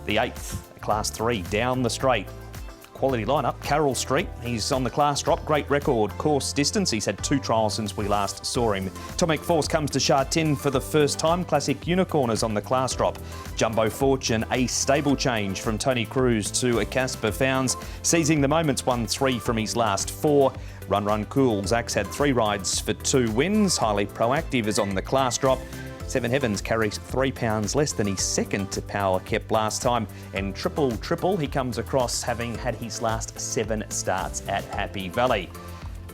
The 8th, Class 3, down the straight. Quality lineup, Carroll Street. He's on the class drop. Great record course distance. He's had 2 trials since we last saw him. Atomic Force comes to Sha Tin for the first time. Classic Unicorn is on the class drop. Jumbo Fortune, a stable change from Tony Cruz to a Casper Founds. Seizing the moments, won 3 from his last 4. Run Cool. Zach's had 3 rides for 2 wins. Highly Proactive is on the class drop. Seven Heavens carries £3 less than his second to power kept last time. And Triple, he comes across having had his last 7 starts at Happy Valley.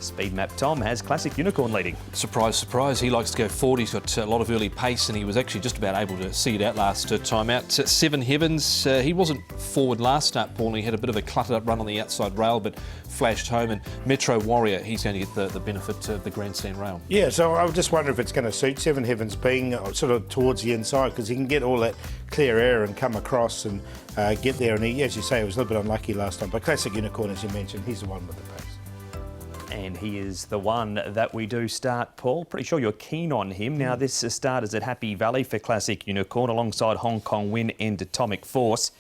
Speed Map Tom has Classic Unicorn leading. Surprise, surprise. He likes to go forward. He's got a lot of early pace and he was actually just about able to see it out last time out. Seven Heavens, he wasn't forward last start, Paul, and he had a bit of a cluttered up run on the outside rail, but flashed home. And Metro Warrior, he's going to get the benefit of the grandstand rail. Yeah, so I just wonder if it's going to suit Seven Heavens being sort of towards the inside, because he can get all that clear air and come across and get there. And he, as you say, he was a little bit unlucky last time. But Classic Unicorn, as you mentioned, he's the one with the pace. And he is the one that we do start, Paul. Pretty sure you're keen on him. Now, this start is at Happy Valley for Classic Unicorn alongside Hong Kong Win and Atomic Force.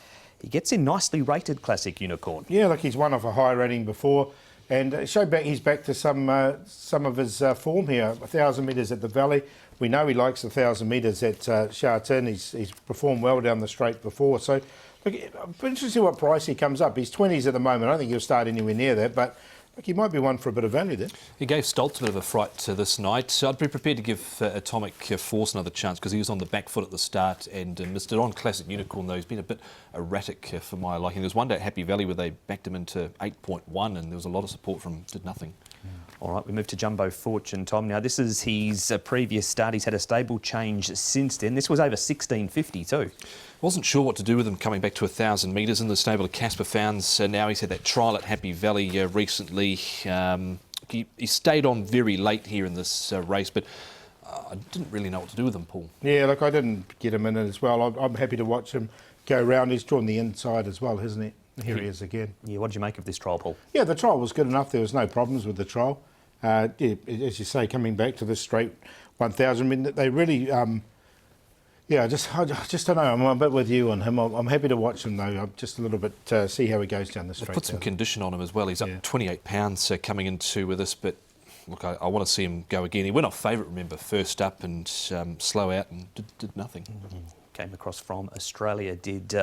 He gets in nicely rated Classic Unicorn. Yeah, look, he's won off a high rating before and he's back to some of his form here. 1,000 metres at the Valley. We know he likes the 1,000 metres at Sha Tin. He's performed well down the straight before. So, look, I'm interested to see what price he comes up. He's 20s at the moment. I don't think he'll start anywhere near that, but he might be one for a bit of value there. He gave Stoltz a bit of a fright this night. So I'd be prepared to give Atomic Force another chance because he was on the back foot at the start and missed it. On Classic Unicorn, though, he's been a bit erratic for my liking. There was one day at Happy Valley where they backed him into 8.1 and there was a lot of support from did nothing. All right, we move to Jumbo Fortune, Tom. Now, this is his previous start. He's had a stable change since then. This was over 1650 too. Wasn't sure what to do with him coming back to 1,000 metres in the stable of Casper Founds. Now he's had that trial at Happy Valley recently. He stayed on very late here in this race, but I didn't really know what to do with him, Paul. Yeah, look, I didn't get him in it as well. I'm happy to watch him go round. He's drawn the inside as well, hasn't he? Here he is again. Yeah, what did you make of this trial, Paul? Yeah, the trial was good enough. There was no problems with the trial. Yeah, as you say, coming back to this straight 1,000, I mean, they really... yeah, I just don't know. I'm a bit with you on him. I'm happy to watch him, though. I'm just a little bit see how he goes down the straight. Put some condition on him as well. He's up 28 pounds coming into this, but look, I want to see him go again. He went off favourite, remember, first up and slow out and did nothing. Came across from Australia, did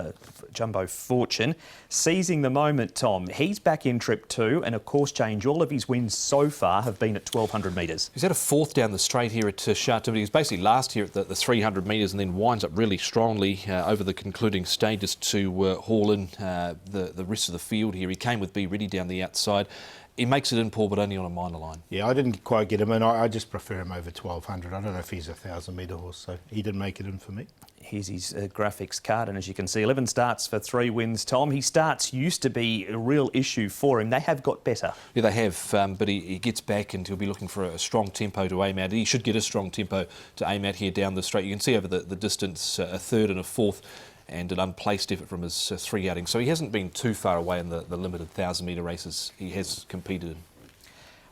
Jumbo Fortune. Seizing the moment, Tom. He's back in trip 2 and a course change. All of his wins so far have been at 1,200 metres. He's had a 4th down the straight here at Sha Tin. He was basically last here at the 300 metres and then winds up really strongly over the concluding stages to haul in the rest of the field here. He came with Be Ready down the outside. He makes it in, Paul, but only on a minor line. Yeah, I didn't quite get him in. I just prefer him over 1,200. I don't know if he's a 1,000 metre horse, so he didn't make it in for me. Here's his graphics card, and as you can see, 11 starts for 3 wins, Tom. His starts used to be a real issue for him. They have got better. Yeah, they have, but he gets back and he'll be looking for a strong tempo to aim at. He should get a strong tempo to aim at here down the straight. You can see over the distance, a 3rd and a 4th, and an unplaced effort from his 3 outings. So he hasn't been too far away in the limited 1,000 metre races he has competed in.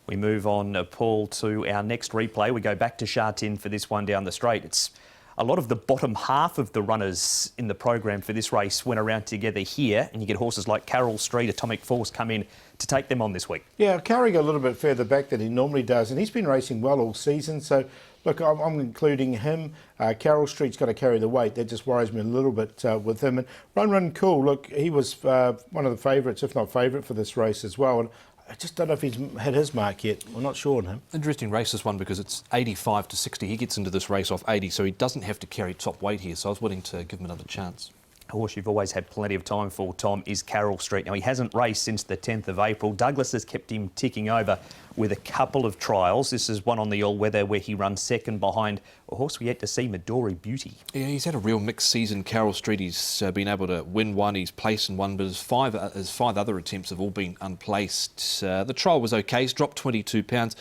We move on, Paul, to our next replay. We go back to Sha Tin for this one down the straight. It's a lot of the bottom half of the runners in the program for this race went around together here, and you get horses like Carroll Street, Atomic Force come in to take them on this week. Yeah, carrying a little bit further back than he normally does, and he's been racing well all season, so look, I'm including him. Carroll Street's got to carry the weight. That just worries me a little bit with him. And Run Cool, look, he was one of the favourites, if not favourite, for this race as well. And I just don't know if he's had his mark yet. I'm not sure on him. Interesting race, this one, because it's 85 to 60. He gets into this race off 80, so he doesn't have to carry top weight here. So I was willing to give him another chance. A horse you've always had plenty of time for, Tom, is Carroll Street. Now, he hasn't raced since the 10th of April. Douglas has kept him ticking over with a couple of trials. This is one on the all-weather where he runs second behind a horse we yet to see, Midori Beauty. Yeah, he's had a real mixed season, Carroll Street. He's been able to win one, he's placed in one, but his five other attempts have all been unplaced. The trial was okay. He's dropped 22 pounds.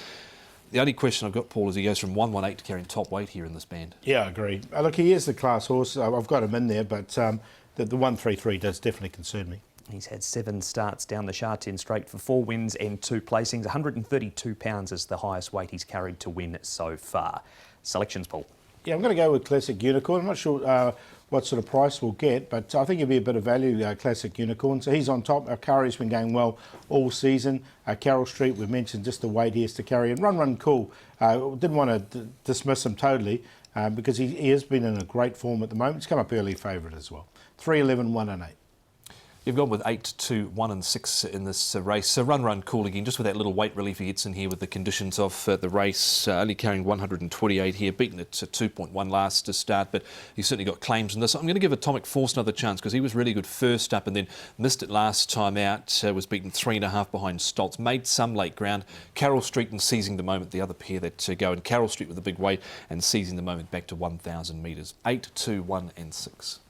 The only question I've got, Paul, is he goes from 118 to carrying top weight here in this band. Yeah, I agree. Look, he is the class horse. I've got him in there, but the 133 does definitely concern me. He's had 7 starts down the Sha Tin straight for 4 wins and 2 placings. 132 pounds is the highest weight he's carried to win so far. Selections, Paul. Yeah, I'm going to go with Classic Unicorn. I'm not sure what sort of price we'll get, but I think it'll be a bit of value, Classic Unicorn. So he's on top. Our Curry's been going well all season. Carroll Street, we've mentioned just the weight he has to carry. And Run Cool, didn't want to dismiss him totally because he has been in a great form at the moment. He's come up early favourite as well. 3-11, 1 and 8. You've gone with 8, 2, 1 and 6 in this race. So Run Cool again, just with that little weight relief he gets in here with the conditions of the race. Only carrying 128 here, beaten at 2.1 last to start, but he's certainly got claims in this. I'm going to give Atomic Force another chance because he was really good first up and then missed it last time out. Was beaten 3.5 behind Stoltz. Made some late ground. Carroll Street and Seizing the Moment, the other pair that go. And Carroll Street with a big weight and Seizing the Moment back to 1,000 metres. 8, 2, 1 and 6.